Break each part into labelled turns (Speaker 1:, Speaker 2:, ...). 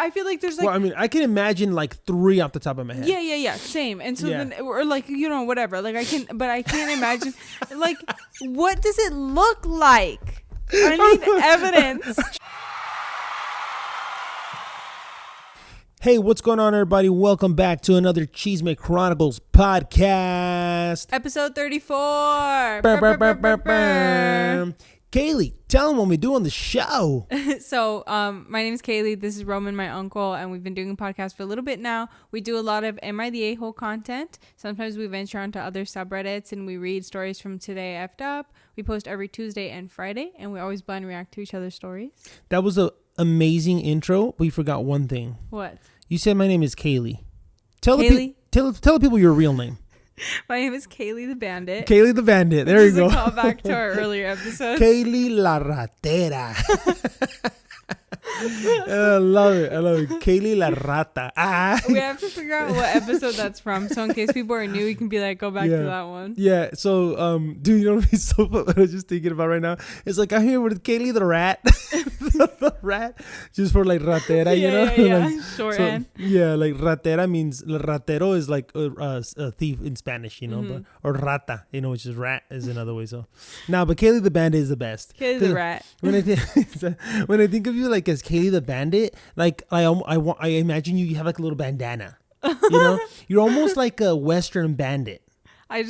Speaker 1: I feel like there's like...
Speaker 2: Well, I mean, I can imagine like 3 off the top of my head.
Speaker 1: Yeah. Same. And so then, or like, whatever. Like I can't imagine. Like, what does it look like? I need evidence.
Speaker 2: Hey, what's going on, everybody? Welcome back to another Chronicles Podcast.
Speaker 1: Episode 34.
Speaker 2: Kaylee, tell them what we do on the show.
Speaker 1: So, my name is Kaylee. This is Roman, my uncle, and we've been doing a podcast for a little bit now. We do a lot of Am I the A-hole content. Sometimes we venture onto other subreddits and we read stories from Today I Effed Up. We post every Tuesday and Friday, and we always blind react to each other's stories.
Speaker 2: That was an amazing intro, but you forgot one thing.
Speaker 1: What?
Speaker 2: You said my name is Kaylee. Tell
Speaker 1: Kaylee?
Speaker 2: Tell the people your real name.
Speaker 1: My name is Kaylee the Bandit.
Speaker 2: Kaylee the Bandit. There you go.
Speaker 1: This is a call back to our earlier episode.
Speaker 2: Kaylee la ratera. I love it. Kaylee la rata.
Speaker 1: We have to figure out what episode that's from. So in case people are new, you can be like, go back to that one.
Speaker 2: Yeah. So, dude, you know what I was just thinking about right now? It's like I'm here with Kaylee the rat. The rat. Just for like ratera, you know?
Speaker 1: Yeah.
Speaker 2: Like,
Speaker 1: Shorthand.
Speaker 2: Yeah, like ratera means, ratero is like a thief in Spanish, you know?
Speaker 1: Mm-hmm.
Speaker 2: Or rata, you know, which is rat is another way. So, but Kaylee the Bandit is the best.
Speaker 1: Kaylee the rat.
Speaker 2: When I think of you like as Kaylee the Bandit, like I imagine you have like a little bandana. You know, you're almost like a Western bandit.
Speaker 1: I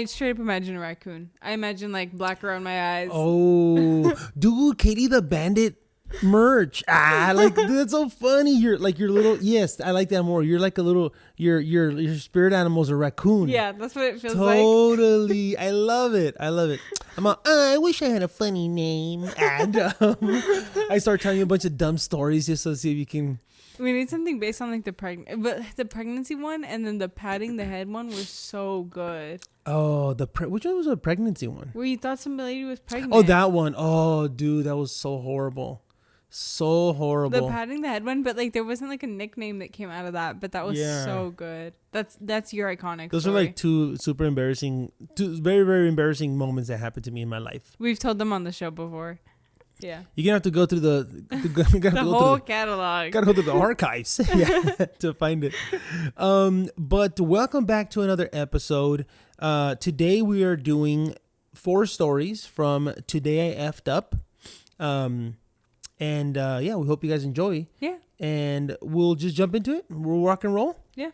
Speaker 1: straight up imagine a raccoon. I imagine like black around my eyes.
Speaker 2: Oh, dude, Katie the Bandit merch. Like dude, that's so funny. You're like your little. Yes, I like that more. You're like a little. Your spirit animal's a raccoon.
Speaker 1: Yeah, that's what it feels like.
Speaker 2: Totally, I love it. I wish I had a funny name, and I start telling you a bunch of dumb stories just to see if you can.
Speaker 1: We need something based on like the pregnancy one, and then the patting the head one was so good.
Speaker 2: Oh, which one was a pregnancy one?
Speaker 1: Where you thought some lady was pregnant.
Speaker 2: Oh, that one. Oh, dude, that was so horrible. So horrible.
Speaker 1: The patting the head one, but like there wasn't like a nickname that came out of that, but that was so good. That's your iconic.
Speaker 2: Those
Speaker 1: story.
Speaker 2: are like two very, very embarrassing moments that happened to me in my life.
Speaker 1: We've told them on the show before. Yeah.
Speaker 2: You're going to have to go through the
Speaker 1: whole catalog.
Speaker 2: Got to go through the archives to find it. But welcome back to another episode. Today we are doing 4 stories from Today I Effed Up. And we hope you guys enjoy. Yeah. And we'll just jump into it. We'll rock and roll. Yeah.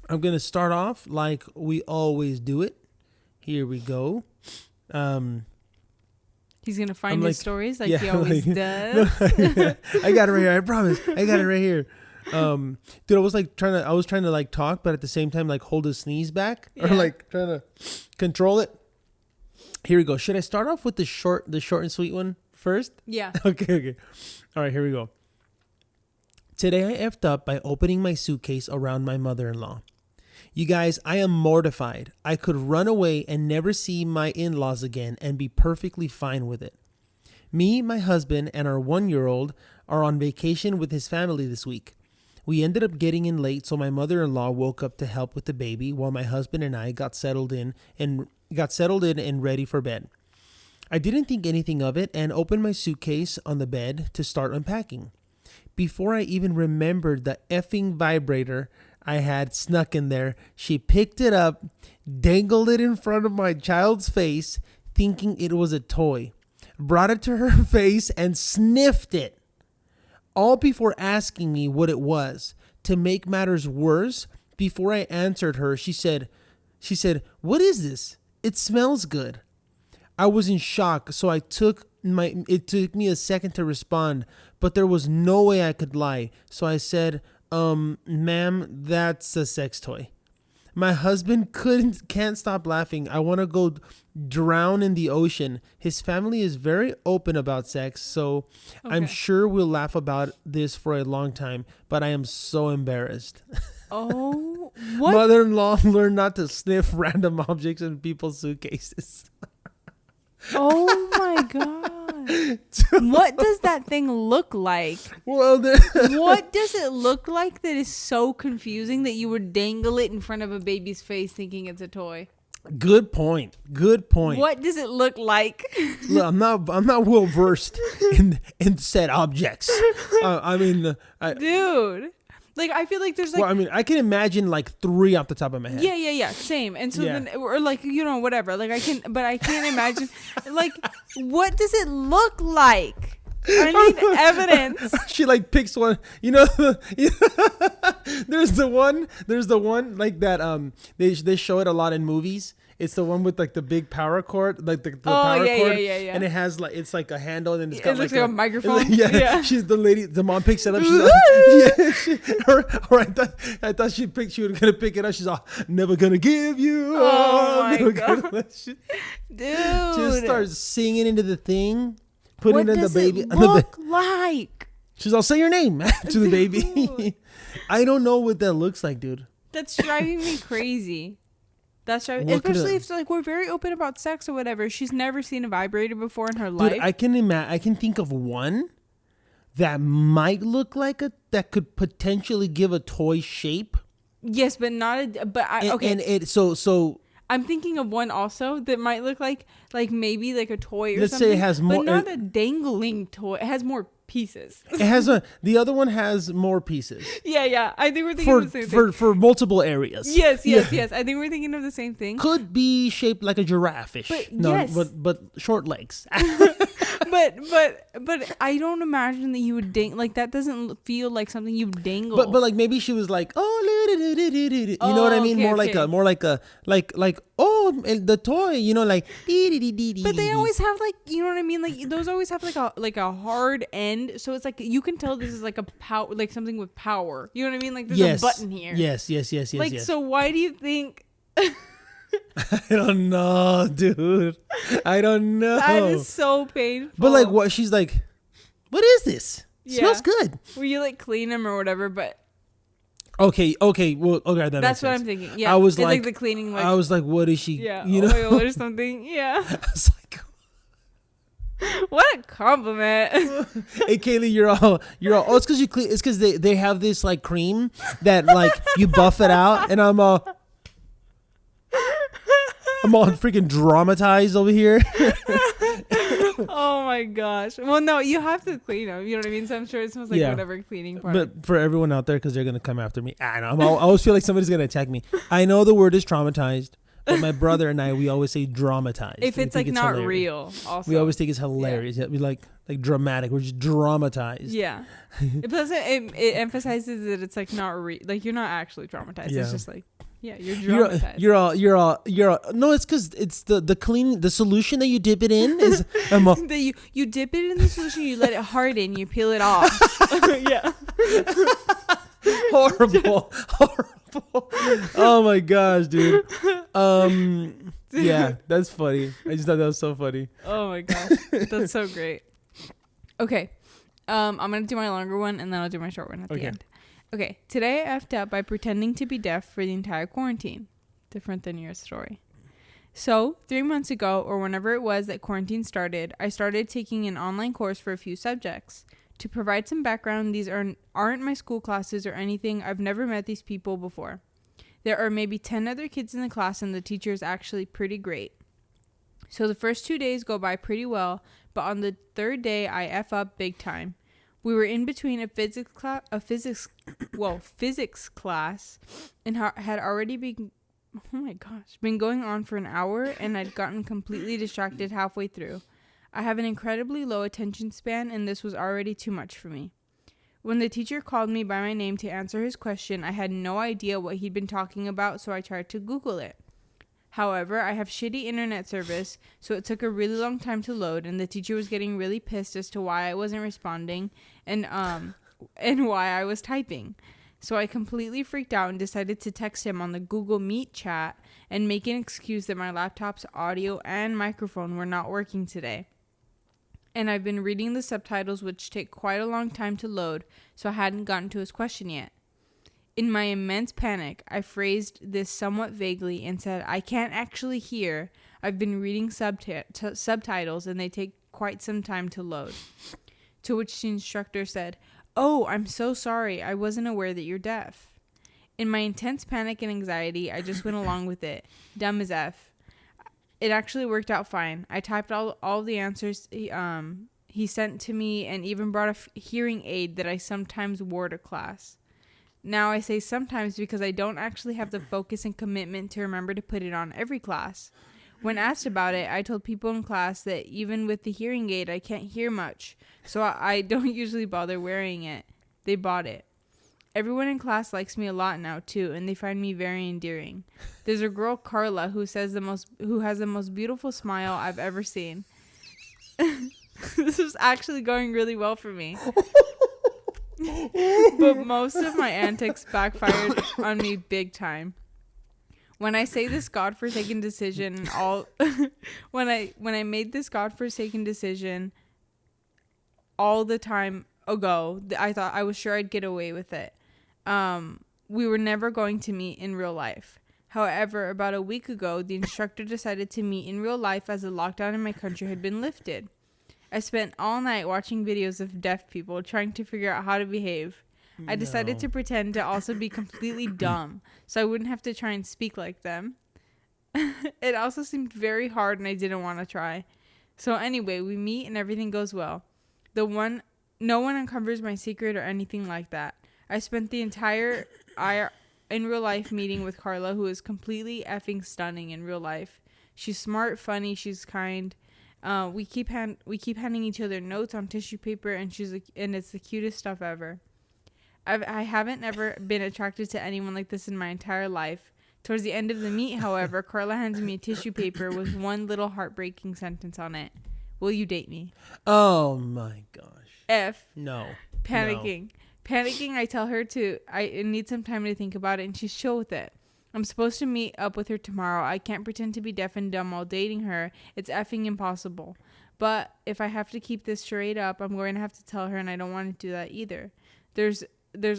Speaker 2: I'm going to start off like we always do it. Here we go.
Speaker 1: He's going to find his stories like he always does.
Speaker 2: I got it right here. I promise. I got it right here. Dude, I was trying to like talk, but at the same time, like hold a sneeze back or like trying to control it. Here we go. Should I start off with the short and sweet one first? Yeah. Okay. All right, here we go. Today I effed up by opening my suitcase around my mother-in-law. You guys, I am mortified. I could run away and never see my in-laws again and be perfectly fine with it. Me, my husband, and our 1-year-old are on vacation with his family this week. We ended up getting in late, so my mother-in-law woke up to help with the baby while my husband and I got settled in and ready for bed. I didn't think anything of it and opened my suitcase on the bed to start unpacking. Before I even remembered the effing vibrator I had snuck in there, she picked it up, dangled it in front of my child's face, thinking it was a toy, brought it to her face and sniffed it, all before asking me what it was. To make matters worse, before I answered her, she said, "What is this? It smells good." I was in shock, so it took me a second to respond, but there was no way I could lie. So I said, "Ma'am, that's a sex toy." My husband can't stop laughing. I want to go drown in the ocean. His family is very open about sex, so I'm sure we'll laugh about this for a long time, but I am so embarrassed.
Speaker 1: Oh, what?
Speaker 2: Mother-in-law learned not to sniff random objects in people's suitcases.
Speaker 1: Oh my God. What does that thing look like?
Speaker 2: Well,
Speaker 1: what does it look like that is so confusing that you would dangle it in front of a baby's face thinking it's a toy?
Speaker 2: Good point.
Speaker 1: What does it look like?
Speaker 2: Look, I'm not well versed in said objects.
Speaker 1: Dude. Like, I feel like there's like...
Speaker 2: Well, I mean, I can imagine like 3 off the top of my head.
Speaker 1: Yeah. Same. And so then, or like, whatever. Like, I can't imagine. Like, what does it look like? I need evidence.
Speaker 2: She like picks one. There's the one like that. They show it a lot in movies. It's the one with like the big power cord, like the power cord,
Speaker 1: yeah.
Speaker 2: and it has like it's like a handle, and it's got
Speaker 1: looks like a microphone.
Speaker 2: She's the mom picks it up. She's I thought she was gonna pick it up. She's all, never gonna give you.
Speaker 1: Oh my god,
Speaker 2: dude!
Speaker 1: Just
Speaker 2: starts singing into the thing, putting it in the baby.
Speaker 1: What does it look like?
Speaker 2: She's all, say your name to the baby. I don't know what that looks like, dude.
Speaker 1: That's driving me crazy. Especially if like we're very open about sex or whatever. She's never seen a vibrator before in her life.
Speaker 2: I can think of one that might look like that could potentially give a toy shape.
Speaker 1: Yes, but not okay.
Speaker 2: So
Speaker 1: I'm thinking of one also that might look like maybe like a toy or
Speaker 2: let's
Speaker 1: something.
Speaker 2: Say it has more,
Speaker 1: but not a dangling toy. It has more pieces.
Speaker 2: The other one has more pieces.
Speaker 1: Yeah. I think we're thinking of the same thing.
Speaker 2: For multiple areas.
Speaker 1: Yes. I think we're thinking of the same thing.
Speaker 2: Could be shaped like a giraffe-ish. But short legs.
Speaker 1: but I don't imagine that you would like that doesn't feel like something you dangle.
Speaker 2: But like maybe she was like, you know what I mean? More like the toy, like.
Speaker 1: But they always have like, you know what I mean? Like those always have like a hard end, so it's like you can tell this is like a power, like something with power. You know what I mean? Like there's a button here.
Speaker 2: Yes.
Speaker 1: Like so, why do you think?
Speaker 2: I don't know, dude. I don't know.
Speaker 1: That is so painful.
Speaker 2: But like, what? She's like, what is this?
Speaker 1: Yeah.
Speaker 2: Smells good.
Speaker 1: Will you like clean them or whatever? But
Speaker 2: okay. Well, okay,
Speaker 1: that's what I'm thinking. Yeah,
Speaker 2: I was
Speaker 1: it's like the cleaning. Like,
Speaker 2: I was like, what is she?
Speaker 1: Yeah,
Speaker 2: oil
Speaker 1: or something. Yeah.
Speaker 2: I was like,
Speaker 1: what a compliment.
Speaker 2: Hey Kaylee, you're all. Oh, it's because you clean. It's because they have this like cream that like you buff it out, and I'm all freaking dramatized over here.
Speaker 1: Oh my gosh. Well, no, you have to clean them. You know what I mean? So I'm sure it smells like whatever cleaning part.
Speaker 2: But for everyone out there, because they're going to come after me. I always feel like somebody's going to attack me. I know the word is traumatized, but my brother and I, we always say dramatized.
Speaker 1: If it's like not hilarious. Real, also.
Speaker 2: We always think it's hilarious. Yeah. We like dramatic. We're just dramatized.
Speaker 1: Yeah. It emphasizes that it's like not real. Like you're not actually traumatized. Yeah. It's just like, yeah, you're traumatized. You're
Speaker 2: all. No, it's because it's the cleaning, the solution that you dip it in is.
Speaker 1: You dip it in the solution, you let it harden, you peel it off. Yeah.
Speaker 2: Horrible. Oh my gosh, dude. Yeah, that's funny. I just thought that was so funny.
Speaker 1: Oh my gosh, that's so great. Okay, I'm gonna do my longer one and then I'll do my short one at the end. Okay, today I effed up by pretending to be deaf for the entire quarantine. Different than your story. So 3 months ago, or whenever it was that quarantine started, I started taking an online course for a few subjects. To provide some background, these aren't my school classes or anything. I've never met these people before. There are maybe 10 other kids in the class, and the teacher is actually pretty great. So the first 2 days go by pretty well, but on the third day, I F up big time. We were in between a physics class, and had already been going on for an hour, and I'd gotten completely distracted halfway through. I have an incredibly low attention span, and this was already too much for me. When the teacher called me by my name to answer his question, I had no idea what he'd been talking about, so I tried to Google it. However, I have shitty internet service, so it took a really long time to load, and the teacher was getting really pissed as to why I wasn't responding and why I was typing. So I completely freaked out and decided to text him on the Google Meet chat and make an excuse that my laptop's audio and microphone were not working today. And I've been reading the subtitles, which take quite a long time to load, so I hadn't gotten to his question yet. In my immense panic, I phrased this somewhat vaguely and said, I can't actually hear. I've been reading subtitles and they take quite some time to load. To which the instructor said, Oh, I'm so sorry. I wasn't aware that you're deaf. In my intense panic and anxiety, I just went along with it. Dumb as F. It actually worked out fine. I typed all the answers he sent to me, and even brought a hearing aid that I sometimes wore to class. Now I say sometimes because I don't actually have the focus and commitment to remember to put it on every class. When asked about it, I told people in class that even with the hearing aid, I can't hear much, so I don't usually bother wearing it. They bought it. Everyone in class likes me a lot now too, and they find me very endearing. There's a girl, Carla, who has the most beautiful smile I've ever seen. This is actually going really well for me. But most of my antics backfired on me big time. When I say this godforsaken decision, when I made this godforsaken decision all the time ago, I was sure I'd get away with it. We were never going to meet in real life. However, about a week ago, the instructor decided to meet in real life as the lockdown in my country had been lifted. I spent all night watching videos of deaf people trying to figure out how to behave. I decided to pretend to also be completely dumb, so I wouldn't have to try and speak like them. It also seemed very hard, and I didn't want to try. So anyway, we meet and everything goes well. No one uncovers my secret or anything like that. I spent the entire in real life meeting with Carla, who is completely effing stunning in real life. She's smart, funny, she's kind. We keep handing each other notes on tissue paper, and it's the cutest stuff ever. I haven't ever been attracted to anyone like this in my entire life. Towards the end of the meet, however, Carla hands me a tissue paper with one little heartbreaking sentence on it. Will you date me?
Speaker 2: Oh my gosh. No.
Speaker 1: Panicking.
Speaker 2: No.
Speaker 1: Panicking, I tell her I need some time to think about it, and she's chill with it. I'm supposed to meet up with her tomorrow. I can't pretend to be deaf and dumb while dating her. It's effing impossible. But if I have to keep this charade up, I'm going to have to tell her, and I don't want to do that either. There's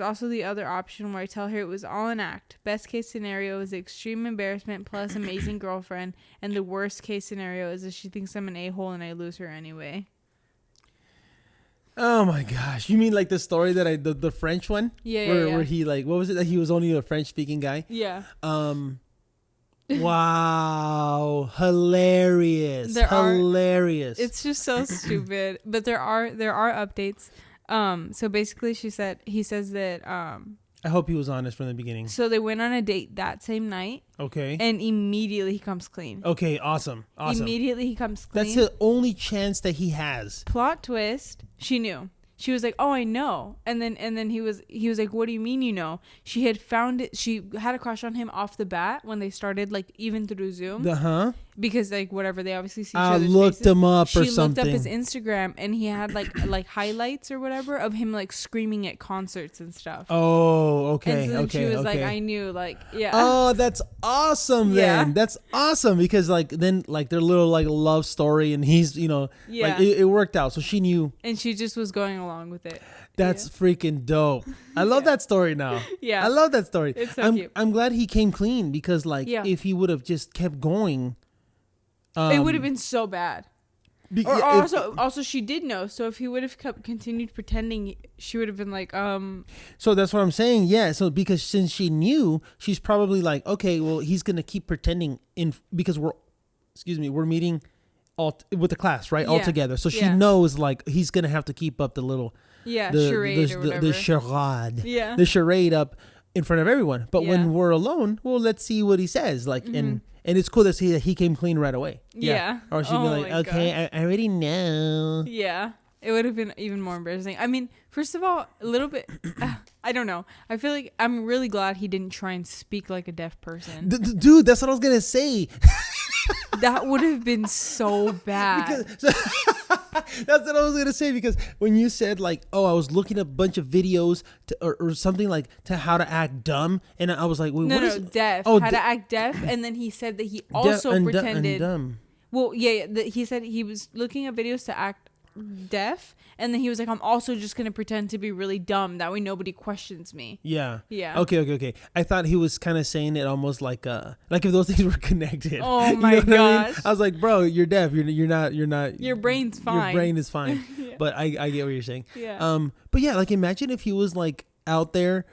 Speaker 1: also the other option where I tell her it was all an act. Best case scenario is extreme embarrassment plus amazing girlfriend, and the worst case scenario is that she thinks I'm an a-hole and I lose her anyway.
Speaker 2: Oh my gosh. You mean like the story that the French one?
Speaker 1: Yeah,
Speaker 2: Where he like, what was it that he was only a French speaking guy?
Speaker 1: Yeah.
Speaker 2: Wow. Hilarious. Hilarious.
Speaker 1: It's just so stupid. But there are updates. So basically he says that
Speaker 2: I hope he was honest from the beginning.
Speaker 1: So they went on a date that same night.
Speaker 2: Okay.
Speaker 1: And immediately he comes clean.
Speaker 2: Okay, awesome.
Speaker 1: Immediately he comes clean.
Speaker 2: That's the only chance that he has.
Speaker 1: Plot twist, she knew. She was like, "Oh, I know." And then he was like, "What do you mean you know?" She had found it. She had a crush on him off the bat when they started, like, even through Zoom. Because like whatever, they obviously see each other's faces.
Speaker 2: Looked him up or something.
Speaker 1: She looked up his Instagram, and he had like highlights or whatever of him like screaming at concerts and stuff.
Speaker 2: Oh, okay.
Speaker 1: And so then
Speaker 2: okay.
Speaker 1: she was
Speaker 2: okay.
Speaker 1: like, "I knew," like, yeah.
Speaker 2: Oh, that's awesome. Then
Speaker 1: Yeah.
Speaker 2: that's awesome because like then like their little like love story, and he's like it worked out, so she knew,
Speaker 1: and she just was going along with it.
Speaker 2: That's freaking dope. I love that story now.
Speaker 1: Yeah,
Speaker 2: I love that story.
Speaker 1: It's so cute.
Speaker 2: I'm glad he came clean because like if he would have just kept going,
Speaker 1: it would have been so bad. Also, she did know. So if he would have continued pretending, she would have been like, So that's what I'm saying. Yeah. So because since she knew, she's probably like, okay, well, he's gonna keep pretending because we're meeting all with the class, right? All together. So she knows like he's gonna have to keep up the little charade or whatever. The charade. Yeah. The charade up in front of everyone. But when we're alone, well, let's see what he says. Like and it's cool to see that he came clean right away. Yeah. Or she'd be like, okay, I already know. Yeah. It would have been even more embarrassing. I mean, first of all, a little bit, I don't know. I feel like I'm really glad he didn't try and speak like a deaf person. Dude, that's what I was going to say. That would have been so bad. That's what I was going to say, because when you said like, oh, I was looking at a bunch of videos or something like to how to act dumb. And I was like, wait, deaf. Oh, how to act deaf. And then he said that he also pretended. Dumb. Well, he said he was looking at videos to act deaf, and then he was like, I'm also just gonna pretend to be really dumb, that way nobody questions me. Yeah. Okay. I thought he was kind of saying it almost like if those things were connected. Oh my gosh. I was like, bro, you're deaf, you're not your brain's fine. Your brain is fine. Yeah. But I get what you're saying. Yeah. But yeah, like imagine if he was like out there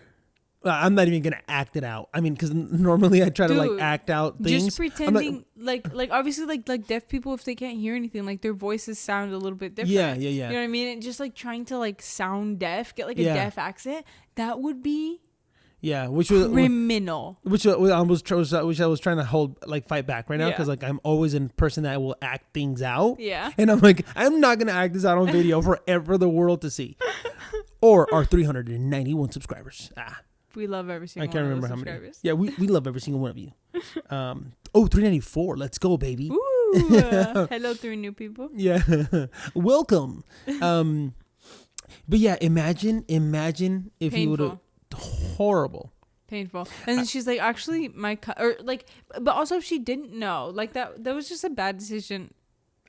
Speaker 2: I'm not even gonna act it out. I mean, because normally I try to like act out things.
Speaker 1: Just pretending like obviously like deaf people, if they can't hear anything, like their voices sound a little bit different.
Speaker 2: Yeah.
Speaker 1: You know what I mean? And just like trying to like sound deaf, get like a deaf accent, that would be
Speaker 2: which was
Speaker 1: criminal.
Speaker 2: Which I was trying to fight back right now because like I'm always a person that will act things out.
Speaker 1: Yeah.
Speaker 2: And I'm like, I'm not gonna act this out on video for the world to see, or our 391 subscribers.
Speaker 1: We love every single.
Speaker 2: I can't
Speaker 1: one
Speaker 2: remember
Speaker 1: of
Speaker 2: how
Speaker 1: those
Speaker 2: many. Yeah, we love every single one of you. 394. Let's go, baby.
Speaker 1: Ooh, hello, 3 new people.
Speaker 2: Yeah, welcome. But yeah, imagine if you would have horrible.
Speaker 1: Painful. And then she's like, actually, but also if she didn't know, like that was just a bad decision.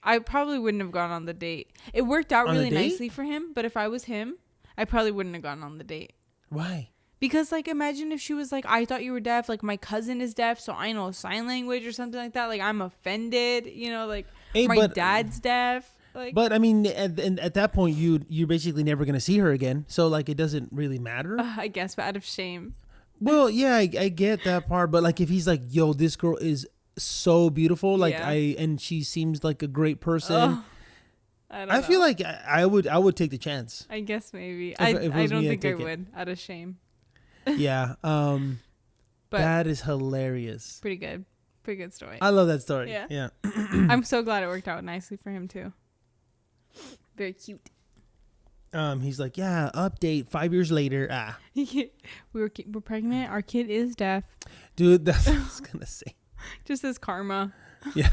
Speaker 1: I probably wouldn't have gone on the date. It worked out really nicely for him, but if I was him, I probably wouldn't have gone on the date.
Speaker 2: Why?
Speaker 1: Because, like, imagine if she was like, I thought you were deaf. Like, my cousin is deaf, so I know sign language or something like that. Like, I'm offended. You know, like, my dad's deaf. Like,
Speaker 2: but, I mean, at that point, you're basically never going to see her again. So, like, it doesn't really matter.
Speaker 1: I guess, but out of shame.
Speaker 2: Well, yeah, I get that part. But, like, if he's like, yo, this girl is so beautiful. Like, and she seems like a great person. I feel like I would take the chance.
Speaker 1: I guess maybe. I don't think I would out of shame.
Speaker 2: Yeah. But that is hilarious.
Speaker 1: Pretty good story.
Speaker 2: I love that story.
Speaker 1: Yeah. I'm so glad it worked out nicely for him too. Very cute.
Speaker 2: He's like, yeah, update 5 years later.
Speaker 1: We're pregnant. Our kid is deaf.
Speaker 2: Dude, that's what I was gonna say.
Speaker 1: Just as karma.
Speaker 2: Yeah.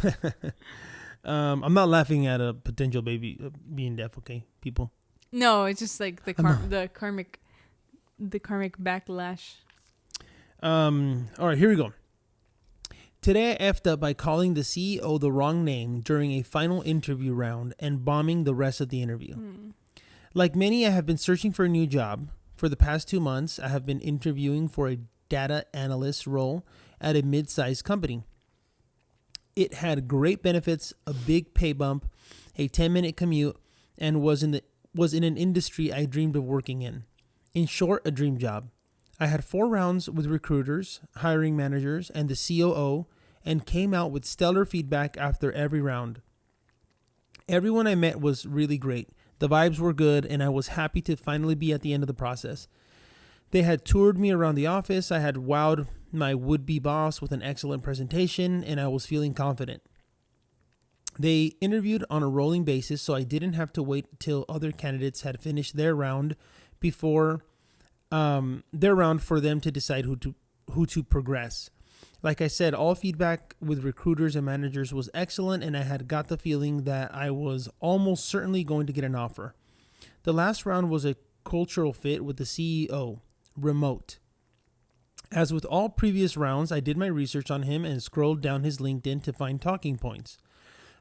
Speaker 2: I'm not laughing at a potential baby being deaf, okay, people?
Speaker 1: No, it's just like the karmic backlash.
Speaker 2: All right, here we go. Today I effed up by calling the CEO the wrong name during a final interview round and bombing the rest of the interview. Like many, I have been searching for a new job. For the past 2 months, I have been interviewing for a data analyst role at a mid-sized company. It had great benefits, a big pay bump, a 10-minute commute, and was in an industry I dreamed of working in. In short, a dream job. I had 4 rounds with recruiters, hiring managers, and the COO, and came out with stellar feedback after every round. Everyone I met was really great. The vibes were good, and I was happy to finally be at the end of the process. They had toured me around the office. I had wowed my would-be boss with an excellent presentation, and I was feeling confident. They interviewed on a rolling basis, so I didn't have to wait till other candidates had finished their round for them to decide who to progress. Like I said, all feedback with recruiters and managers was excellent, and I had got the feeling that I was almost certainly going to get an offer. The last round was a cultural fit with the CEO, remote. As with all previous rounds, I did my research on him and scrolled down his LinkedIn to find talking points.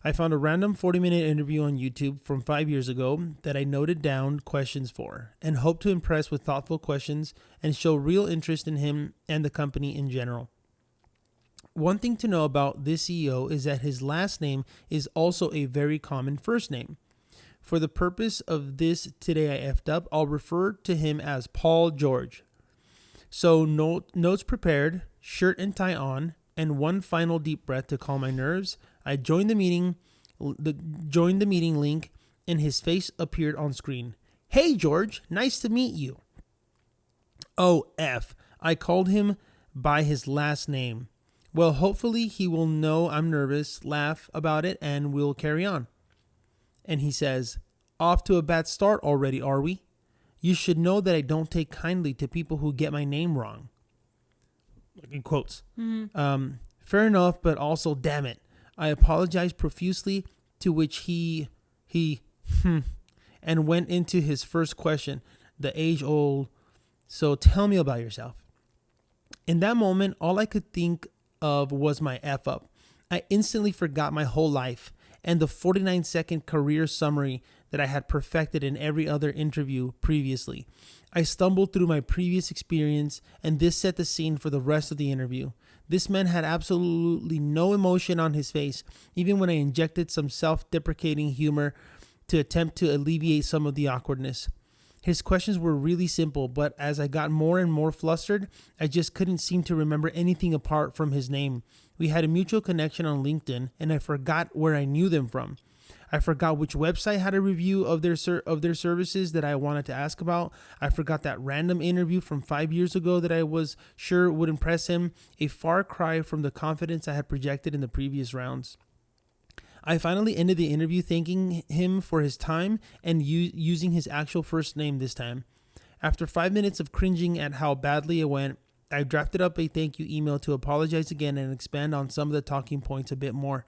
Speaker 2: I found a random 40-minute interview on YouTube from 5 years ago that I noted down questions for and hoped to impress with thoughtful questions and show real interest in him and the company in general. One thing to know about this CEO is that his last name is also a very common first name. For the purpose of this Today I Effed Up, I'll refer to him as Paul George. So notes prepared, shirt and tie on, and one final deep breath to calm my nerves. I joined the meeting link, and his face appeared on screen. Hey, George, nice to meet you. Oh, F. I called him by his last name. Well, hopefully he will know I'm nervous, laugh about it, and we'll carry on. And he says, off to a bad start already, are we? You should know that I don't take kindly to people who get my name wrong. In quotes. Mm-hmm. Fair enough, but also, damn it. I apologized profusely, to which he and went into his first question, the age-old, so tell me about yourself. In that moment, all I could think of was my F up. I instantly forgot my whole life and the 49-second career summary that I had perfected in every other interview previously. I stumbled through my previous experience, and this set the scene for the rest of the interview. This man had absolutely no emotion on his face, even when I injected some self-deprecating humor to attempt to alleviate some of the awkwardness. His questions were really simple, but as I got more and more flustered, I just couldn't seem to remember anything apart from his name. We had a mutual connection on LinkedIn, and I forgot where I knew them from. I forgot which website had a review of their services that I wanted to ask about. I forgot that random interview from 5 years ago that I was sure would impress him, a far cry from the confidence I had projected in the previous rounds. I finally ended the interview thanking him for his time and using his actual first name this time. After 5 minutes of cringing at how badly it went, I drafted up a thank you email to apologize again and expand on some of the talking points a bit more.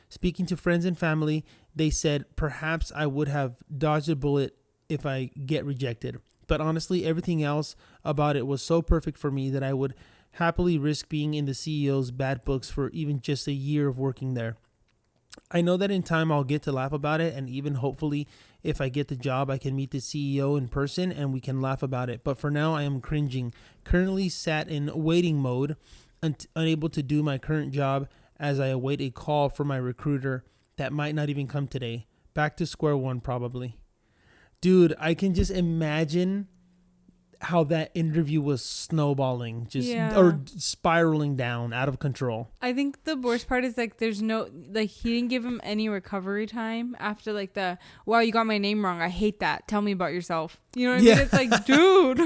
Speaker 2: Speaking to friends and family, they said perhaps I would have dodged a bullet if I get rejected. But honestly, everything else about it was so perfect for me that I would happily risk being in the CEO's bad books for even just a year of working there. I know that in time I'll get to laugh about it, and even hopefully if I get the job, I can meet the CEO in person and we can laugh about it. But for now, I am cringing, currently sat in waiting mode, unable to do my current job as I await a call from my recruiter that might not even come today. Back to square one, probably. Dude, I can just imagine how that interview was snowballing, or spiraling down out of control.
Speaker 1: I think the worst part is like there's no, like, he didn't give him any recovery time after like the, wow, you got my name wrong, I hate that, tell me about yourself, you know what I mean? It's like, dude,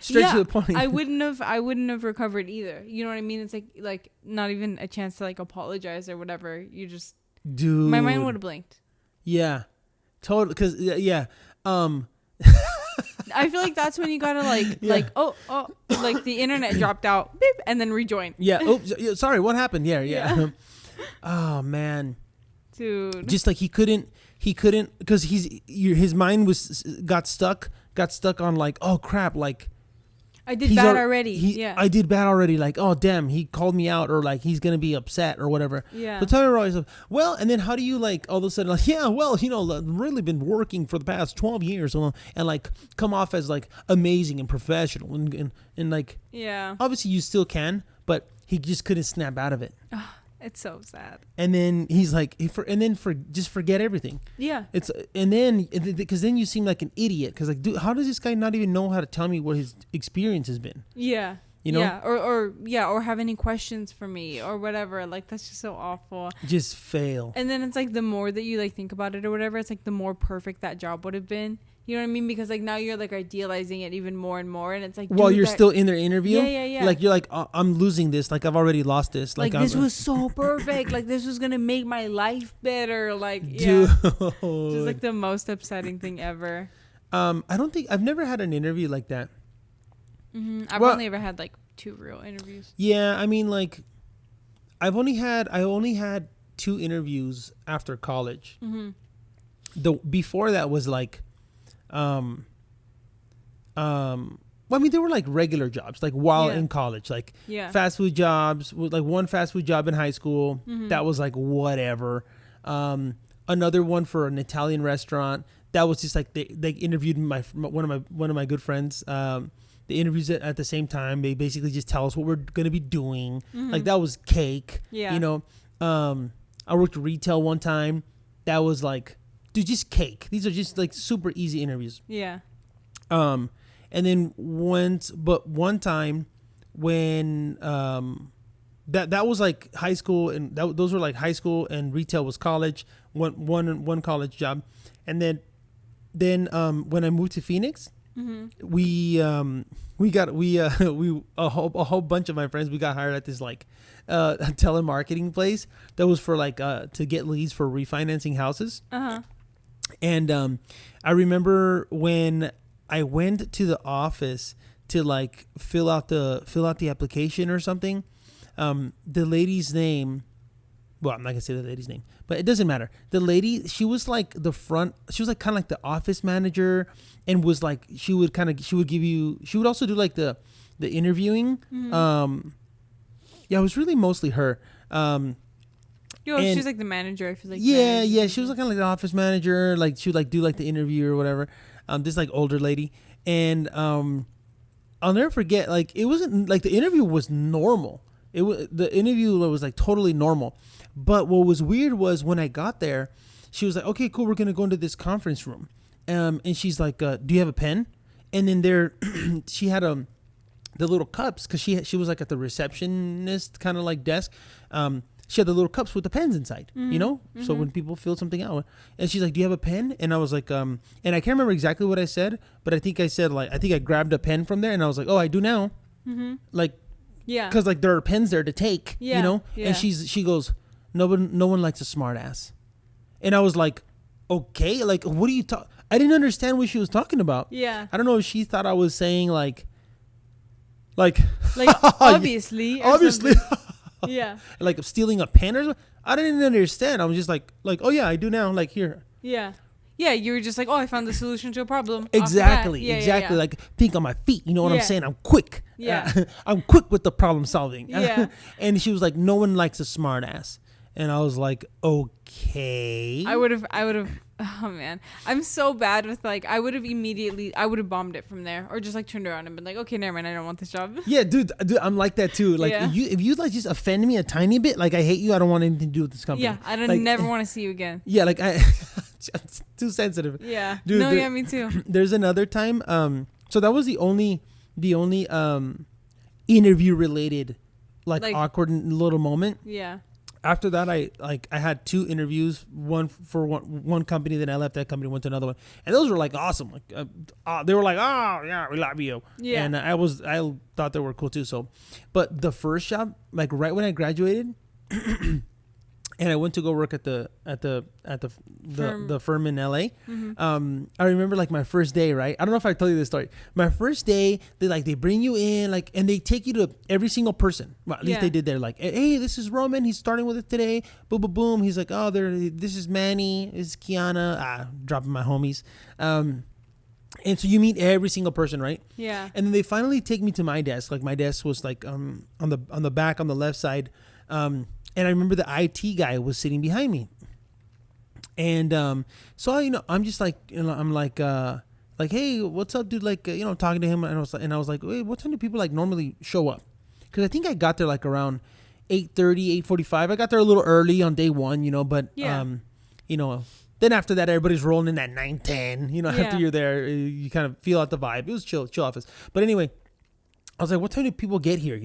Speaker 1: straight to the point. I wouldn't have recovered either, you know what I mean? It's like not even a chance to like apologize or whatever. You just,
Speaker 2: dude,
Speaker 1: my mind would have blinked.
Speaker 2: Yeah, totally. Because
Speaker 1: I feel like that's when you gotta like the internet dropped out, beep, and then rejoin.
Speaker 2: Yeah. Oops. Sorry. What happened? Yeah. Oh man,
Speaker 1: dude.
Speaker 2: Just like he couldn't because his mind got stuck on like, oh crap, like
Speaker 1: I did bad already.
Speaker 2: I did bad already. Like, oh damn, he called me out, or like he's gonna be upset or whatever.
Speaker 1: Yeah.
Speaker 2: So tell me about yourself. Well, and then how do you like all of a sudden like, yeah, well, I've really been working for the past 12 years and like come off as like amazing and professional and like, yeah, obviously you still can, but he just couldn't snap out of it.
Speaker 1: It's so sad.
Speaker 2: And then he's like, just forget everything. Yeah. Because then you seem like an idiot. Because like, dude, how does this guy not even know how to tell me what his experience has been? Yeah. You know?
Speaker 1: Yeah. Or have any questions for me or whatever. Like, that's just so awful.
Speaker 2: Just fail.
Speaker 1: And then it's like the more that you like think about it or whatever, it's like the more perfect that job would have been. You know what I mean? Because like now you're like idealizing it even more and more, and it's like,
Speaker 2: while you're still in their interview,
Speaker 1: yeah.
Speaker 2: Like you're like, I'm losing this. Like I've already lost this.
Speaker 1: Like this was so perfect. Like this was gonna make my life better. Like
Speaker 2: dude,
Speaker 1: just like the most upsetting thing ever.
Speaker 2: I've never had an interview like that.
Speaker 1: Mm-hmm. I've only ever had like 2 real interviews.
Speaker 2: Yeah, I mean like, I only had 2 interviews after college. Mm-hmm. Before that was like. Well, I mean, they were like regular jobs, like while in college, like fast food jobs, like one fast food job in high school. Mm-hmm. That was like whatever. Another one for an Italian restaurant. That was just like they interviewed one of my good friends. They interviewed at the same time. They basically just tell us what we're going to be doing. Mm-hmm. Like that was cake. Yeah. You know, I worked retail one time. That was like, dude, just cake. These are just like super easy interviews. Yeah. And then one time when that was like high school, and those were like high school, and retail was college. One college job, and then when I moved to Phoenix, mm-hmm. a whole bunch of my friends, we got hired at this like telemarketing place that was for like to get leads for refinancing houses. Uh-huh. And I remember when I went to the office to like fill out the application or something, the lady's name, well, I'm not gonna say the lady's name, but it doesn't matter. The lady, she was like kind of like the office manager, and was like she would also do like the interviewing. Mm-hmm. Yeah, it was really mostly her.
Speaker 1: She's like the manager. I feel like.
Speaker 2: Yeah. She was like kind of like the office manager. Like she would like do like the interview or whatever. This like older lady, and I'll never forget. Like it wasn't like the interview was normal. The interview was like totally normal, but what was weird was when I got there, she was like, "Okay, cool, we're gonna go into this conference room," And she's like, do you have a pen? And then there, she had the little cups, because she was like at the receptionist kind of like desk. She had the little cups with the pens inside, you know? Mm-hmm. So when people fill something out, and she's like, do you have a pen? And I was like, and I can't remember exactly what I said, but I think I said, like, I think I grabbed a pen from there, and I was like, oh, I do now.
Speaker 1: Mm-hmm.
Speaker 2: Like,
Speaker 1: yeah.
Speaker 2: Because like there are pens there to take, you know?
Speaker 1: Yeah.
Speaker 2: And she goes, no one likes a smart ass. And I was like, okay, like, what are you talking? I didn't understand what she was talking about.
Speaker 1: Yeah.
Speaker 2: I don't know if she thought I was saying like
Speaker 1: obviously. Yeah.
Speaker 2: Like stealing a pen or something. I didn't understand. I was just like, oh yeah, I do now. Like, here.
Speaker 1: Yeah. Yeah, you were just like, oh, I found the solution to a problem.
Speaker 2: Exactly.
Speaker 1: Yeah,
Speaker 2: exactly.
Speaker 1: Yeah.
Speaker 2: Like, think on my feet. You know what I'm saying? I'm quick.
Speaker 1: Yeah.
Speaker 2: I'm quick with the problem solving.
Speaker 1: Yeah.
Speaker 2: And she was like, no one likes a smart ass. And I was like, okay.
Speaker 1: I would have, oh man. I'm so bad with like, I would have bombed it from there, or just like turned around and been like, okay, never mind, I don't want this job.
Speaker 2: Yeah, dude, I'm like that too. Like, if you like just offend me a tiny bit, like, I hate you, I don't want anything to do with this company.
Speaker 1: Yeah, I don't
Speaker 2: like,
Speaker 1: never want to see you again.
Speaker 2: Yeah, like, it's too sensitive.
Speaker 1: Yeah.
Speaker 2: Dude,
Speaker 1: no, yeah, me too.
Speaker 2: There's another time, so that was the only interview related, like awkward little moment.
Speaker 1: Yeah.
Speaker 2: After that, I had 2 interviews, one for one company, then I left that company, went to another one, and those were like awesome. Like they were like, oh yeah, we love you.
Speaker 1: Yeah.
Speaker 2: And I thought they were cool too. So, but the first job, like right when I graduated, and I went to go work at the firm in LA. Mm-hmm. I remember like my first day, right? I don't know if I told you this story. My first day, they bring you in, like, and they take you to every single person. Well, at least they did there. Like, hey, this is Roman. He's starting with it today. Boom, boom, boom. He's like, oh, this is Manny. This is Kiana. Dropping my homies. And so you meet every single person, right?
Speaker 1: Yeah.
Speaker 2: And then they finally take me to my desk. Like, my desk was like on the back, on the left side. And I remember the IT guy was sitting behind me. And so I'm just like, I'm like, hey, what's up, dude? Like, talking to him, and I was like, wait, what time do people like normally show up? Because I think I got there like around 8:30, 8:45. I got there a little early on day one, but then after that, everybody's rolling in at 9:10. After you're there, you kind of feel out the vibe. It was chill office. But anyway, I was like, what time do people get here,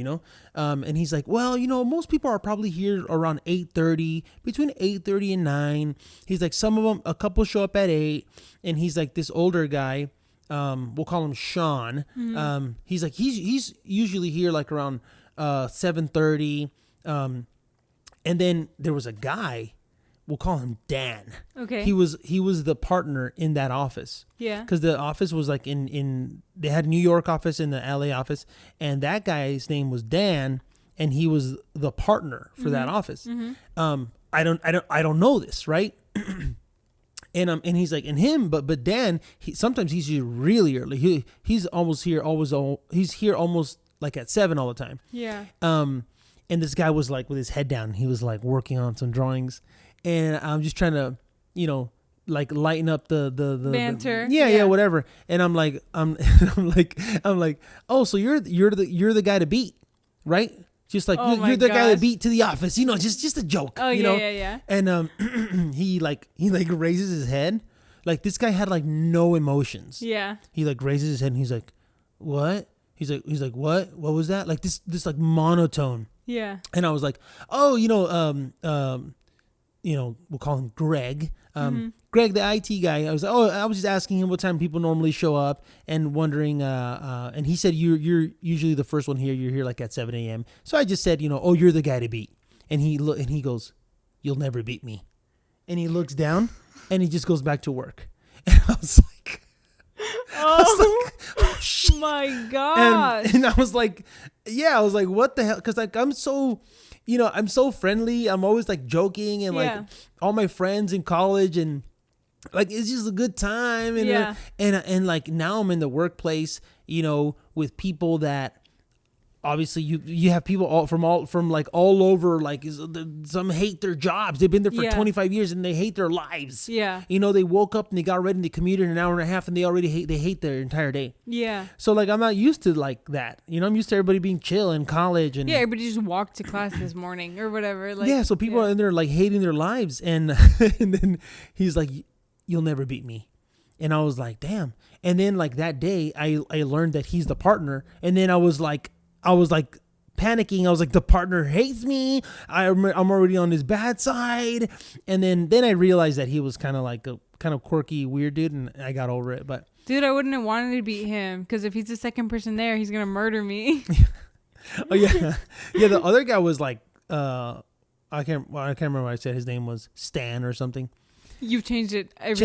Speaker 2: And he's like, well, most people are probably here around 8:30, between 8:30 and 9. He's like, some of them, a couple show up at 8. And he's like, this older guy, we'll call him Sean. Mm-hmm. He's like, he's usually here like around 7:30. And then there was a guy, we'll call him Dan.
Speaker 1: Okay.
Speaker 2: He was the partner in that office.
Speaker 1: Yeah.
Speaker 2: Because the office was like they had New York office and the LA office, and that guy's name was Dan, and he was the partner for that office. Mm-hmm. I don't know this, right? And he's like, and him, but Dan, sometimes he's here really early. He's almost here, he's here almost like at 7 all the time. Yeah. And this guy was like with his head down. He was like working on some drawings. And I'm just trying to, like lighten up the
Speaker 1: banter.
Speaker 2: Yeah, whatever. And I'm like, I'm like, oh, so you're the guy to beat, right? Just like you're the guy to beat to the office, just a joke.
Speaker 1: Oh yeah.
Speaker 2: And he raises his head, like this guy had like no emotions. Yeah. He like raises his head and he's like, what? He's like, what? What was that? Like this like monotone. Yeah. And I was like, oh, we'll call him Greg. Greg, the IT guy. I was like, I was just asking him what time people normally show up and wondering. And he said, you're usually the first one here. You're here like at 7 a.m. So I just said, you're the guy to beat. And he goes, you'll never beat me. And he looks down and he just goes back to work. And I was like, oh
Speaker 1: my God.
Speaker 2: And I was like, yeah, I was like, what the hell? Because like I'm so friendly. I'm always like joking and like all my friends in college and like it's just a good time. And and like now I'm in the workplace, with people that obviously you have people from all over. Like some hate their jobs. They've been there for 25 years and they hate their lives. Yeah. They woke up and they got ready and they commuted an hour and a half and they already hate their entire day. Yeah. So like I'm not used to like that. I'm used to everybody being chill in college and
Speaker 1: everybody just walked to class this morning or whatever. Like
Speaker 2: so people are in there like hating their lives and and then he's like, you'll never beat me. And I was like, damn. And then like that day I learned that he's the partner. And then I was like panicking. I was like, the partner hates me. I'm already on his bad side. And then I realized that he was kind of like a kind of quirky, weird dude. And I got over it. But
Speaker 1: dude, I wouldn't have wanted to beat him because if he's the second person there, he's going to murder me.
Speaker 2: Oh yeah. Yeah. The other guy was like, I can't remember what I said. His name was Stan or something.
Speaker 1: You've changed it every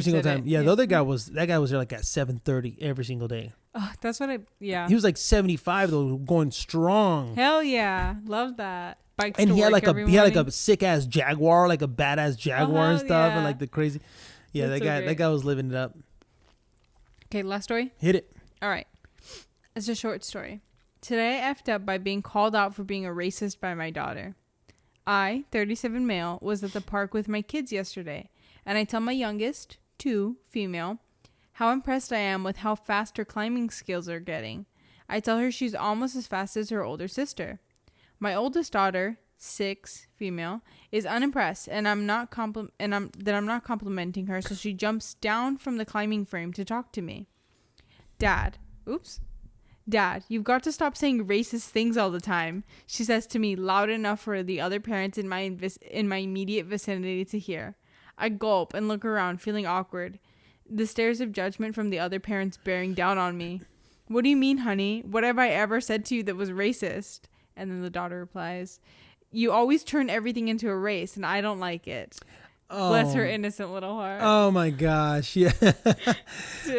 Speaker 1: single time.
Speaker 2: Yeah, the other guy was there like at 7:30 every single day.
Speaker 1: Oh, that's what
Speaker 2: He was like 75 though, going strong.
Speaker 1: Hell yeah, love that. Bikes
Speaker 2: and
Speaker 1: to
Speaker 2: he had
Speaker 1: work
Speaker 2: like a sick ass Jaguar, like a badass Jaguar and stuff, and like the crazy. Yeah, that guy was living it up.
Speaker 1: Okay, last story.
Speaker 2: Hit it.
Speaker 1: All right, it's a short story. Today I effed up by being called out for being a racist by my daughter. I, 37 male, was at the park with my kids yesterday, and I tell my youngest, 2, female, how impressed I am with how fast her climbing skills are getting. I tell her she's almost as fast as her older sister. My oldest daughter, 6, female, is unimpressed, and I'm not complimenting her, so she jumps down from the climbing frame to talk to me. Dad, you've got to stop saying racist things all the time, she says to me loud enough for the other parents in my immediate vicinity to hear. I gulp and look around, feeling awkward. The stares of judgment from the other parents bearing down on me. What do you mean, honey? What have I ever said to you that was racist? And then the daughter replies, you always turn everything into a race, and I don't like it. Oh. Bless her innocent little heart.
Speaker 2: Oh my gosh. Yeah.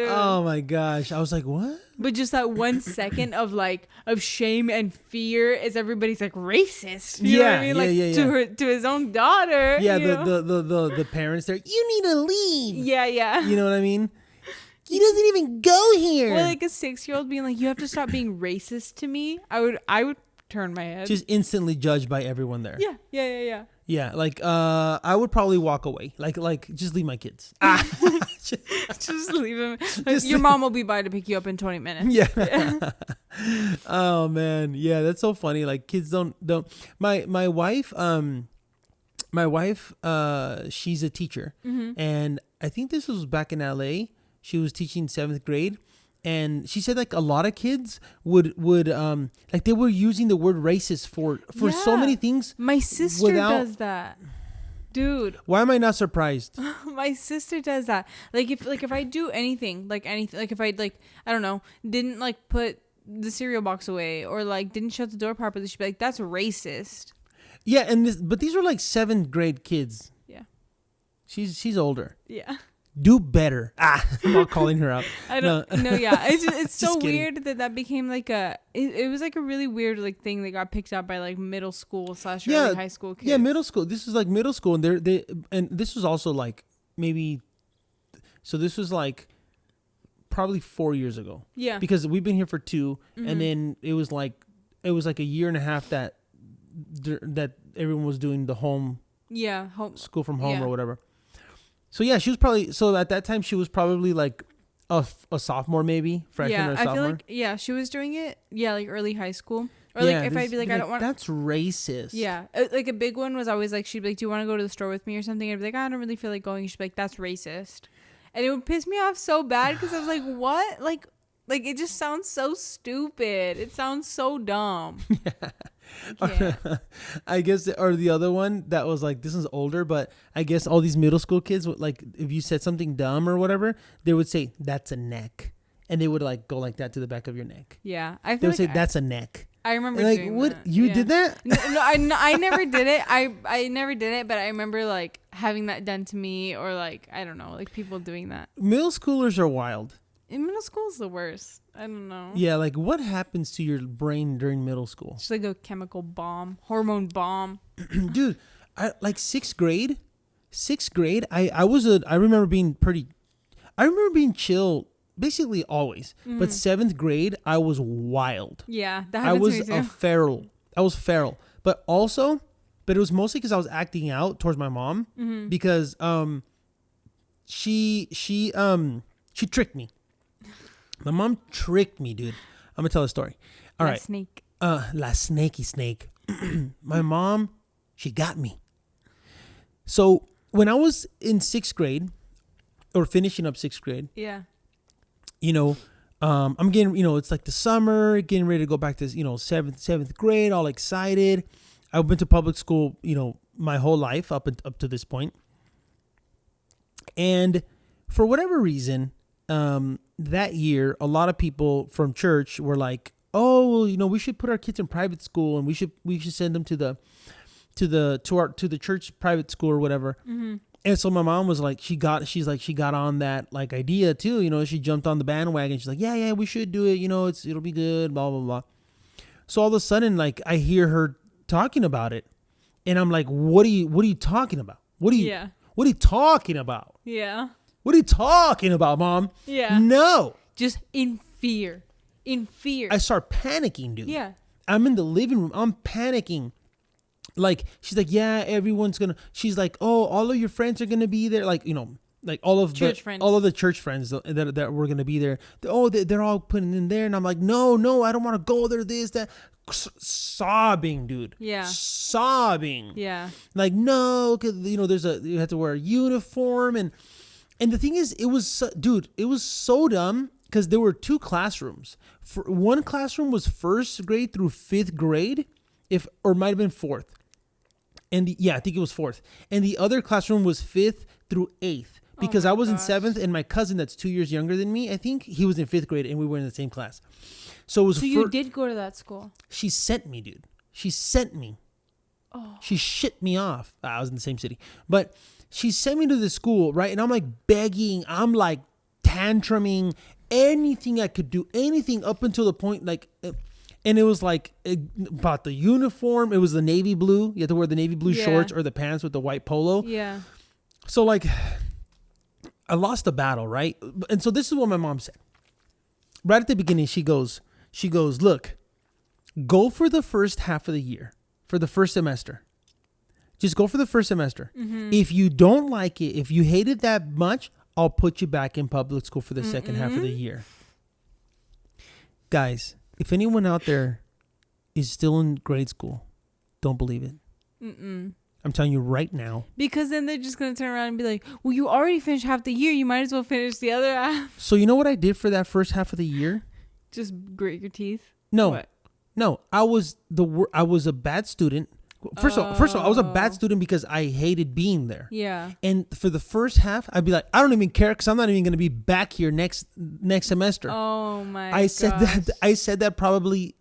Speaker 2: Oh my gosh. I was like, what?
Speaker 1: But just that 1 second of shame and fear as everybody's like racist. You know what I mean? Like to his own daughter.
Speaker 2: Yeah, the parents there, you need to leave.
Speaker 1: Yeah.
Speaker 2: You know what I mean? He doesn't even go here.
Speaker 1: Well, like a 6-year-old being like, you have to stop being racist to me. I would turn my head.
Speaker 2: Just instantly judged by everyone there.
Speaker 1: Yeah.
Speaker 2: Yeah, like I would probably walk away. Like just leave my kids.
Speaker 1: Just leave them. Your mom will be by to pick you up in 20 minutes.
Speaker 2: Yeah. Oh man, yeah, that's so funny. Like kids don't. My wife, she's a teacher, and I think this was back in LA. She was teaching 7th grade. And she said like a lot of kids would like they were using the word racist for so many things.
Speaker 1: My sister does that. Dude.
Speaker 2: Why am I not surprised?
Speaker 1: My sister does that. Like if I do anything, like if I I don't know, didn't like put the cereal box away or like didn't shut the door properly, she'd be like, that's racist.
Speaker 2: Yeah, but these were like 7th grade kids.
Speaker 1: Yeah.
Speaker 2: She's older.
Speaker 1: Yeah.
Speaker 2: Do better. I'm not calling her out.
Speaker 1: I don't know. Yeah. It's so weird that became like it was like a really weird like thing that got picked up by like middle school / early high school kids.
Speaker 2: Yeah, middle school. This is like middle school, and and this was also like maybe, so this was like probably 4 years ago.
Speaker 1: Yeah.
Speaker 2: Because we've been here for 2, and then it was like a year and a half that everyone was doing the home.
Speaker 1: Yeah.
Speaker 2: School from home or whatever. So yeah, she was probably, so at that time she was probably like a sophomore, maybe freshman or sophomore. I feel like
Speaker 1: she was doing it. Yeah, like early high school. Or like if I'd be like, I don't want.
Speaker 2: That's racist.
Speaker 1: Yeah, like a big one was always like, she'd be like, do you want to go to the store with me or something? I'd be like, I don't really feel like going. She'd be like, that's racist, and it would piss me off so bad because I was like, what? Like it just sounds so stupid. It sounds so dumb.
Speaker 2: Yeah. I guess, or the other one that was like, this is older, but I guess all these middle school kids would like, if you said something dumb or whatever, they would say that's a neck, and they would like go like that to the back of your neck.
Speaker 1: Yeah,
Speaker 2: they would say that's a neck.
Speaker 1: I remember
Speaker 2: like,
Speaker 1: doing
Speaker 2: what
Speaker 1: that.
Speaker 2: You did that?
Speaker 1: No, I never did it. I never did it, but I remember like having that done to me, or like I don't know, like people doing that.
Speaker 2: Middle schoolers are wild.
Speaker 1: In middle school is the worst. I don't know.
Speaker 2: Yeah, like what happens to your brain during middle school?
Speaker 1: It's like a chemical bomb, hormone bomb.
Speaker 2: Dude, like 6th grade. I remember being chill basically always. But 7th grade, I was wild.
Speaker 1: Yeah, that happens to me too.
Speaker 2: I was feral. But it was mostly because I was acting out towards my mom because she tricked me. My mom tricked me, dude. I'm gonna tell a story. All right.
Speaker 1: Snake.
Speaker 2: La snaky snake. My mom, she got me. So when I was in 6th grade, or finishing up 6th grade.
Speaker 1: Yeah.
Speaker 2: I'm getting, it's like the summer, getting ready to go back to, 7th grade, all excited. I've been to public school, my whole life up to this point. And for whatever reason, that year, a lot of people from church were like, oh, well, we should put our kids in private school and we should send them to the church private school or whatever.
Speaker 1: Mm-hmm.
Speaker 2: And so my mom was like, she got on that like idea too, she jumped on the bandwagon. She's like, yeah, we should do it. It'll be good, blah, blah, blah. So all of a sudden, like I hear her talking about it and I'm like, what are you talking about? What are you talking about?
Speaker 1: Yeah.
Speaker 2: What are you talking about, Mom?
Speaker 1: Yeah.
Speaker 2: No.
Speaker 1: Just in fear.
Speaker 2: I start panicking, dude.
Speaker 1: Yeah.
Speaker 2: I'm in the living room. I'm panicking. Like, she's like, yeah, everyone's gonna, she's like, oh, all of your friends are gonna be there. Like, like all of the church friends that were gonna be there. They're all putting in there. And I'm like, no, I don't want to go there. This, that. Sobbing, dude.
Speaker 1: Yeah.
Speaker 2: Sobbing.
Speaker 1: Yeah.
Speaker 2: Like, no, cause you have to wear a uniform. And the thing is, it was so dumb because there were 2 classrooms. One classroom was 1st grade through 5th grade, or it might have been 4th. And I think it was 4th. And the other classroom was 5th through 8th because I was in 7th, and my cousin that's 2 years younger than me, I think he was in 5th grade, and we were in the same class. So it was. So
Speaker 1: you did go to that school?
Speaker 2: She sent me, dude. She sent me.
Speaker 1: Oh.
Speaker 2: She shipped me off. I was in the same city, but she sent me to the school, right? And I'm like begging. I'm like tantruming. Anything I could do, anything up until the point like. And it was like about the uniform. It was the navy blue. You had to wear the navy blue shorts or the pants with the white polo.
Speaker 1: Yeah.
Speaker 2: So like, I lost the battle, right? And so this is what my mom said. Right at the beginning, she goes, look, go for the first half of the year, for the first semester. Just go for the first semester. Mm-hmm. If you don't like it, if you hate it that much, I'll put you back in public school for the second half of the year. Guys, if anyone out there is still in grade school, don't believe it. I'm telling you right now.
Speaker 1: Because then they're just going to turn around and be like, well, you already finished half the year. You might as well finish the other half.
Speaker 2: So you know what I did for that first half of the year?
Speaker 1: Just grit your teeth?
Speaker 2: No.
Speaker 1: What?
Speaker 2: No, I was a bad student. First of all, I was a bad student because I hated being there.
Speaker 1: Yeah.
Speaker 2: And for the first half, I'd be like, I don't even care because I'm not even going to be back here next semester.
Speaker 1: Oh my!
Speaker 2: I said that probably,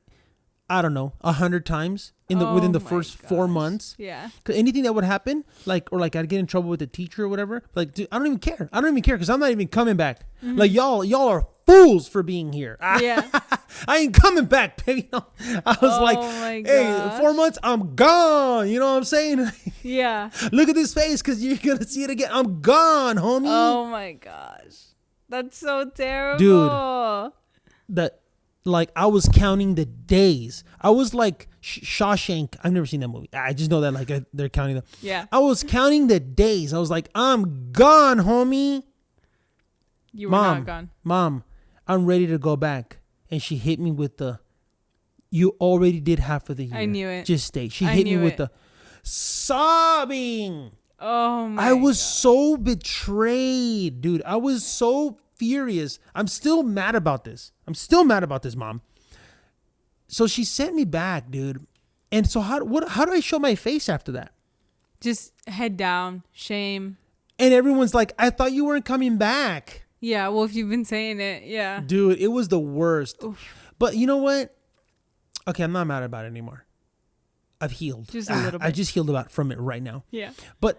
Speaker 2: I don't know, 100 times within the first 4 months.
Speaker 1: Yeah.
Speaker 2: Cause anything that would happen, I'd get in trouble with the teacher or whatever. Like, dude, I don't even care. Because I'm not even coming back. Mm-hmm. Like y'all are fools for being here.
Speaker 1: Yeah.
Speaker 2: I ain't coming back, baby. I was hey, 4 months, I'm gone. You know what I'm saying?
Speaker 1: Yeah.
Speaker 2: Look at this face because you're going to see it again. I'm gone, homie.
Speaker 1: Oh my gosh. That's so terrible.
Speaker 2: Dude. I was counting the days. I was like Shawshank. I've never seen that movie. I just know that they're counting them.
Speaker 1: Yeah.
Speaker 2: I was counting the days. I was like, I'm gone, homie.
Speaker 1: You were not gone.
Speaker 2: Mom, I'm ready to go back. And she hit me with you already did half of the year.
Speaker 1: I knew it.
Speaker 2: Just stay. She hit me with the sobbing.
Speaker 1: Oh my
Speaker 2: I was so betrayed, dude. I was so furious. I'm still mad about this. Mom. So she sent me back, dude. And so how do I show my face after that?
Speaker 1: Just head down, shame.
Speaker 2: And everyone's like, I thought you weren't coming back.
Speaker 1: Yeah, well, if you've been saying it, yeah.
Speaker 2: Dude, it was the worst.
Speaker 1: Oof.
Speaker 2: But you know what? Okay, I'm not mad about it anymore. I've healed.
Speaker 1: Just a little bit.
Speaker 2: I just healed from it right now.
Speaker 1: Yeah.
Speaker 2: But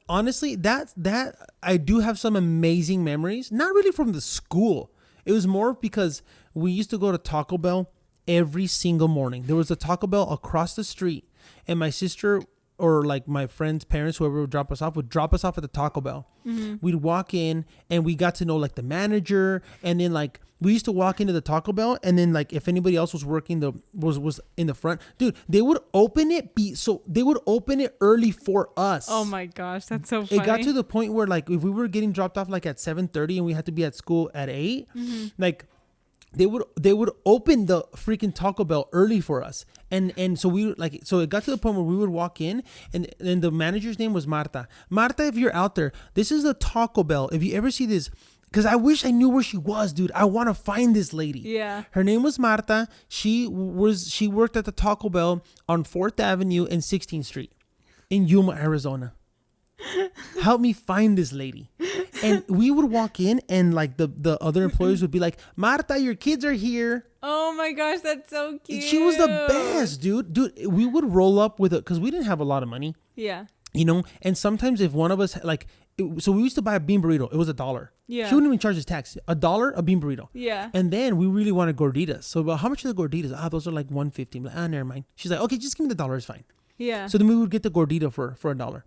Speaker 2: honestly, that I do have some amazing memories. Not really from the school. It was more because we used to go to Taco Bell every single morning. There was a Taco Bell across the street, and my sister or like my friends' parents, whoever would drop us off at the Taco Bell. Mm-hmm. We'd walk in and we got to know like the manager, and then like we used to walk into the Taco Bell, and then like if anybody else was working was in the front, dude, they would open it early for us.
Speaker 1: Oh my gosh, that's so funny.
Speaker 2: It got to the point where like if we were getting dropped off like at 7:30 and we had to be at school at 8, mm-hmm. like they would open the freaking Taco Bell early for us, and so we like, so it got to the point where we would walk in, and the manager's name was Marta. Marta, if you're out there, this is a Taco Bell. If you ever see this, because I wish I knew where she was, dude. I want to find this lady.
Speaker 1: Yeah.
Speaker 2: Her name was Marta. She worked at the Taco Bell on 4th Avenue and 16th Street in Yuma, Arizona. Help me find this lady. And we would walk in, and like the other employees would be like, Marta, your kids are here.
Speaker 1: Oh my gosh, that's so cute.
Speaker 2: She was the best, dude. We would roll up with it because we didn't have a lot of money.
Speaker 1: Yeah.
Speaker 2: You know, and sometimes if one of us so we used to buy a bean burrito. It was $1.
Speaker 1: Yeah.
Speaker 2: She wouldn't even charge us tax. $1 a bean burrito.
Speaker 1: Yeah.
Speaker 2: And then we really wanted gorditas. So how much are the gorditas? Those are like $1.50. I'm like, never mind. She's like, okay, just give me the $1. It's fine.
Speaker 1: Yeah.
Speaker 2: So then we would get the gordita for $1.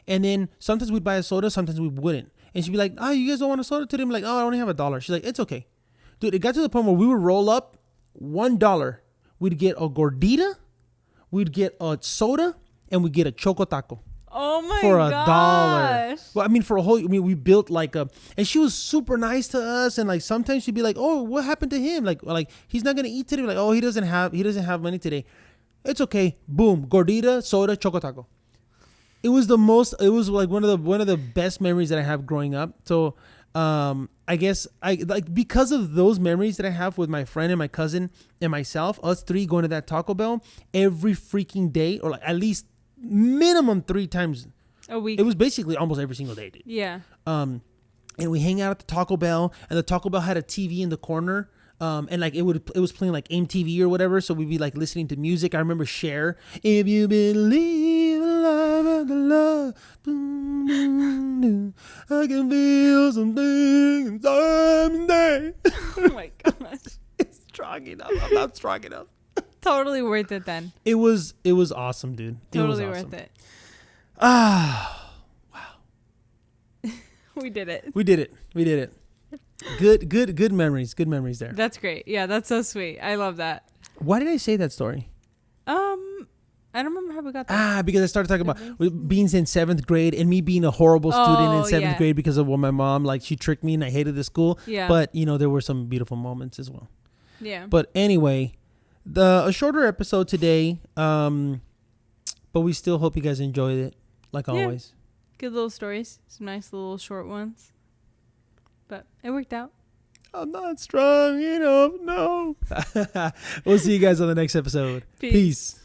Speaker 2: And then sometimes we'd buy a soda, sometimes we wouldn't. And she'd be like, you guys don't want a soda today? I'm like, I only have $1. She's like, it's okay. Dude, it got to the point where we would roll up $1. We'd get a gordita, we'd get a soda, and we'd get a choco taco.
Speaker 1: Oh my
Speaker 2: for
Speaker 1: gosh.
Speaker 2: $1. Well, I mean, we built and she was super nice to us. And like, sometimes she'd be like, oh, what happened to him? Like he's not going to eat today. Like, oh, he doesn't have money today. It's okay. Boom. Gordita, soda, choco taco. It was like one of the best memories that I have growing up. So, I guess because of those memories that I have with my friend and my cousin and myself, us three going to that Taco Bell every freaking day, or like at least minimum 3 times
Speaker 1: a week.
Speaker 2: It was basically almost every single day, dude.
Speaker 1: Yeah.
Speaker 2: And we hang out at the Taco Bell, and the Taco Bell had a TV in the corner. And like it was playing like MTV or whatever, so we'd be like listening to music. I remember Cher, if you believe in love and the love, I can feel something inside me.
Speaker 1: Oh my gosh.
Speaker 2: It's strong enough. I'm not strong enough.
Speaker 1: Totally worth it then.
Speaker 2: It was awesome, dude.
Speaker 1: Totally
Speaker 2: it was awesome.
Speaker 1: worth it.
Speaker 2: Wow.
Speaker 1: We did it.
Speaker 2: We did it. Good memories. Good memories there.
Speaker 1: That's great. Yeah, that's so sweet. I love that.
Speaker 2: Why did I say that story?
Speaker 1: I don't remember how we got there.
Speaker 2: Because I started talking about being in 7th grade and me being a horrible student in 7th grade because of what my mom, like, she tricked me and I hated the school.
Speaker 1: Yeah.
Speaker 2: But, there were some beautiful moments as well.
Speaker 1: Yeah.
Speaker 2: But anyway, a shorter episode today, but we still hope you guys enjoyed it, like always.
Speaker 1: Good little stories. Some nice little short ones. But it worked out.
Speaker 2: I'm not strong enough, no. We'll see you guys on the next episode. Peace.